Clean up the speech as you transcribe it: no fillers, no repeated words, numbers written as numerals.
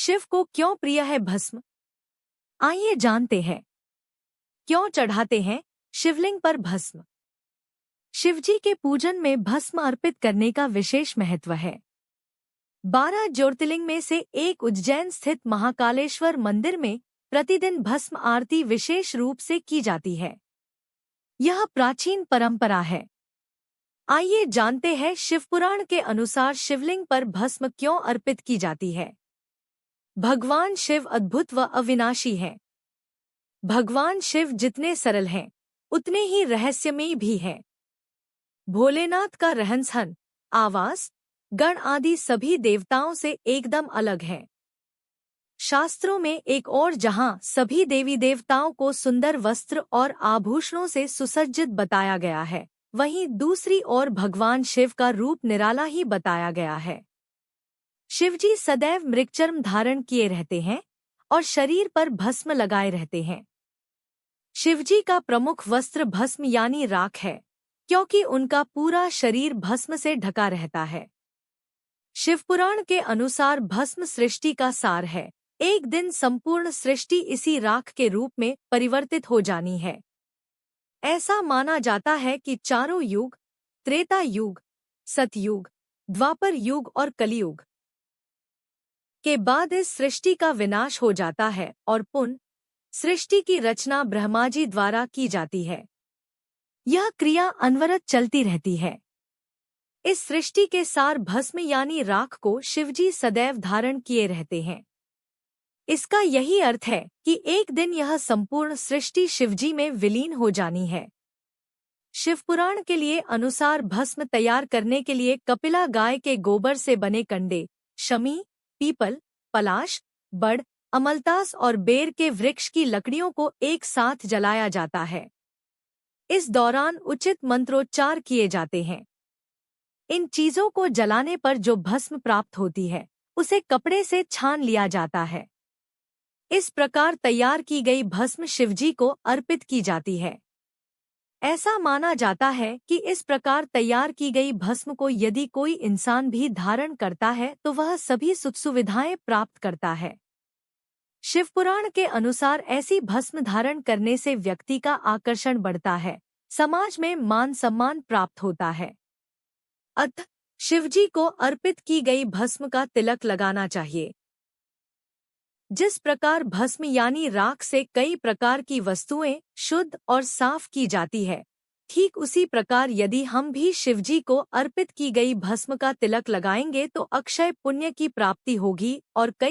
शिव को क्यों प्रिय है भस्म? आइए जानते हैं। क्यों चढ़ाते हैं शिवलिंग पर भस्म? शिवजी के पूजन में भस्म अर्पित करने का विशेष महत्व है। 12 ज्योतिर्लिंग में से एक उज्जैन स्थित महाकालेश्वर मंदिर में प्रतिदिन भस्म आरती विशेष रूप से की जाती है। यह प्राचीन परंपरा है। आइए जानते हैं शिवपुराण के अनुसार शिवलिंग पर भस्म क्यों अर्पित की जाती है। भगवान शिव अद्भुत व अविनाशी हैं। भगवान शिव जितने सरल हैं, उतने ही रहस्यमयी भी हैं। भोलेनाथ का रहन-सहन, आवास, गण आदि सभी देवताओं से एकदम अलग है। शास्त्रों में एक और जहां सभी देवी देवताओं को सुंदर वस्त्र और आभूषणों से सुसज्जित बताया गया है, वहीं दूसरी ओर भगवान शिव का रूप निराला ही बताया गया है। शिवजी सदैव मृगचर्म धारण किए रहते हैं और शरीर पर भस्म लगाए रहते हैं। शिवजी का प्रमुख वस्त्र भस्म यानी राख है, क्योंकि उनका पूरा शरीर भस्म से ढका रहता है। शिवपुराण के अनुसार भस्म सृष्टि का सार है। एक दिन संपूर्ण सृष्टि इसी राख के रूप में परिवर्तित हो जानी है। ऐसा माना जाता है कि चारों युग, त्रेता युग, सतयुग, द्वापर युग और कलियुग के बाद इस सृष्टि का विनाश हो जाता है और पुनः सृष्टि की रचना ब्रह्माजी द्वारा की जाती है। यह क्रिया अनवरत चलती रहती है। इस सृष्टि के सार भस्म यानी राख को शिवजी सदैव धारण किए रहते हैं। इसका यही अर्थ है कि एक दिन यह संपूर्ण सृष्टि शिवजी में विलीन हो जानी है। शिवपुराण के लिए अनुसार भस्म तैयार करने के लिए कपिला गाय के गोबर से बने कंडे, शमी, पीपल, पलाश, बड़, अमलतास और बेर के वृक्ष की लकड़ियों को एक साथ जलाया जाता है। इस दौरान उचित मंत्रोच्चार किए जाते हैं। इन चीजों को जलाने पर जो भस्म प्राप्त होती है, उसे कपड़े से छान लिया जाता है। इस प्रकार तैयार की गई भस्म शिवजी को अर्पित की जाती है। ऐसा माना जाता है कि इस प्रकार तैयार की गई भस्म को यदि कोई इंसान भी धारण करता है तो वह सभी सुख सुविधाएं प्राप्त करता है। शिवपुराण के अनुसार ऐसी भस्म धारण करने से व्यक्ति का आकर्षण बढ़ता है, समाज में मान सम्मान प्राप्त होता है। अतः शिवजी को अर्पित की गई भस्म का तिलक लगाना चाहिए। जिस प्रकार भस्म यानी राख से कई प्रकार की वस्तुएं शुद्ध और साफ की जाती है, ठीक उसी प्रकार यदि हम भी शिवजी को अर्पित की गई भस्म का तिलक लगाएंगे तो अक्षय पुण्य की प्राप्ति होगी और कई